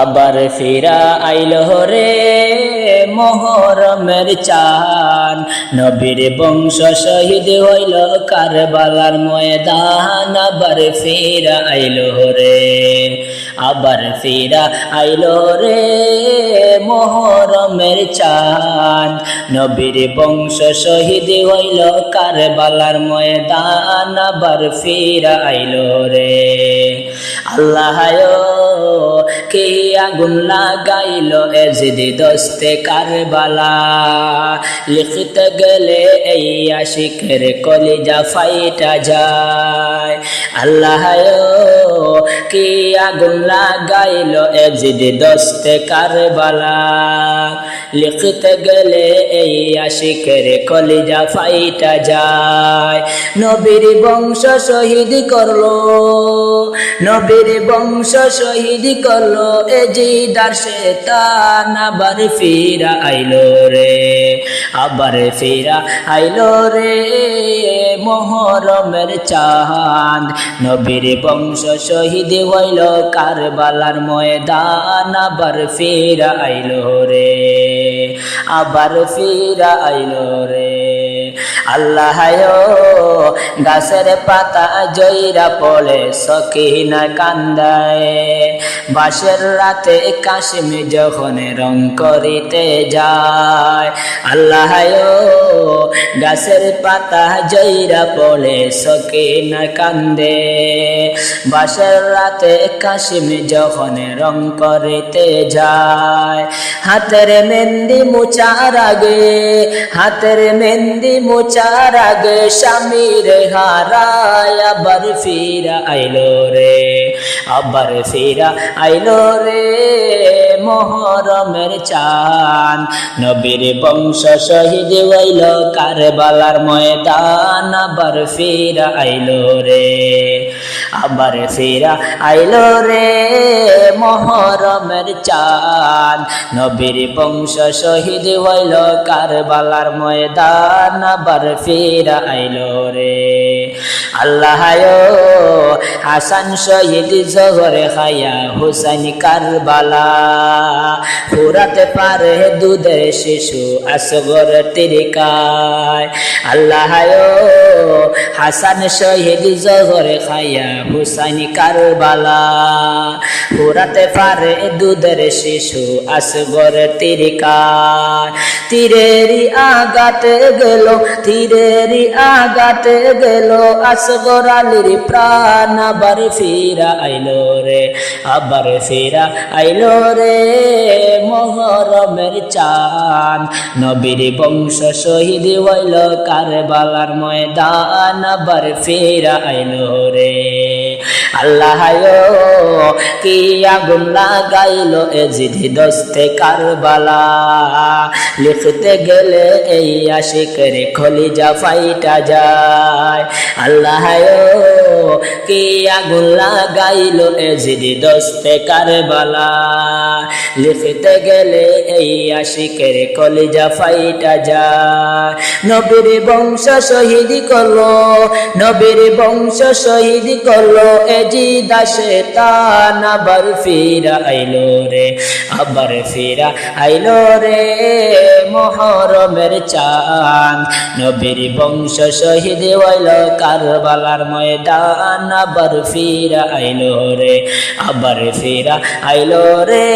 আবার ফিরা আইলো রে মুহররমের চাঁদ, নবীর বংশ শহীদ হইল কারবালার ময়দান। আবার ফিরা আইলো রে, আবার ফিরা আইলো রে মুহররমের চাঁদ, নবীর বংশ শহীদ হইল কারবালার ময়দান। আবার ফিরা আইলো রে। আল্লাহ কি আগুন লাগাইল এজিদ দস্তে কারবালা, লিখতে গেলে এই আশিকের কলিজা ফাইটা যায়। আল্লাহ কি আগুন লাগাইল এজিদ দস্তে কারবালা, লিখতে গেলে এই আশিকের কলিজা ফাইটা যায়। নবীর বংশ শহীদ করলো, নবীর বংশ শহীদ করলো এজিদ আর শয়তান। আবার ফিরা আইলো রে, আবার ফিরা আইলো রে মুহররমের চাঁদ, নবীর বংশ শহীদ হইল কারবালার ময়দান। আবার ফিরা আইলো রে, আবার ফিরা আইলো রে। আল্লাহ গাছের পাতা জয়রা পড়ে সকিনা কান্দায়, বাসের রাতে কাশিম যখন রং করিতে যায়। আল্লাহ গাছের পাতা জয়রা পড়ে সকিনা কান্দে, বাসের রাতে কাশিম যখন রং করিতে যায়। হাতের মেহেন্দি মুছার আগে, হাতের মেহেন্দি মুছার আগে স্বামীর হারায়। আবার ফিরা আইলো রে, আবার ফিরা আইলো রে মুহররমের চাঁদ, নবীর বংশ শহীদ হইল কারবালার ময়দান। আবার ফিরা আইলো রে, আবার ফিরা আইলো রে মুহররমের চাঁদ, নবীর বংশ শহীদ হইল কারবালার ময়দান। আবার ফিরা আইলো রে। আল্লাহ হাসান শহীদ জহর খায়া হুসাইন কারবালা, ফুরাতে পারে দুধের শিশু আসগর তিরিকায়। আল্লাহ হাসান শহীদ জহর খায়া হুসাইন কারবালা, ফুরাতে পারে দুধের শিশু আসগর তিরিকায়। তীরেরই আঘাতে গেল, তীরেরই আঘাতে গেল আসগর আলীর প্রাণ। আবার ফিরা আইলো রে, আবার ফিরা আইলো রে মুহররমের চাঁদ, নবীর বংশ শহীদ হইল কারবালার ময়দান। আবার ফিরা আইলো রে। আল্লাহ কি আগুন লাগাইলো এজিদ দস্তে কারবালা, লিখতে গেলে এই আশিকের কলিজা ফাইটা যায়। আল্লাহ কি আগুন লাগাইলো এজিদ দস্তে কারবালা, লিখতে গেলে এই আশিকের কলিজা ফাইটা যায়। নবীর বংশ শহীদ করলো, নবীর বংশ শহীদ করলো এজিদ আর শয়তান। আবার ফিরা আইলো রে, আবার ফিরা আইলো রে মুহররমের চাঁদ, নবীর বংশ শহীদ হইল কারবালার ময়দান। আবার ফিরা আইলো রে, আবার ফিরা আইলো রে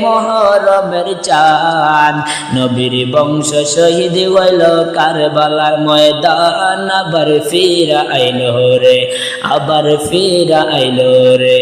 মুহররমের চাঁদ, নবীর বংশ শহীদ হইল কারবালার ময়দান। আবার ফিরা আইলো রে, আবার ফিরা আইলো রে।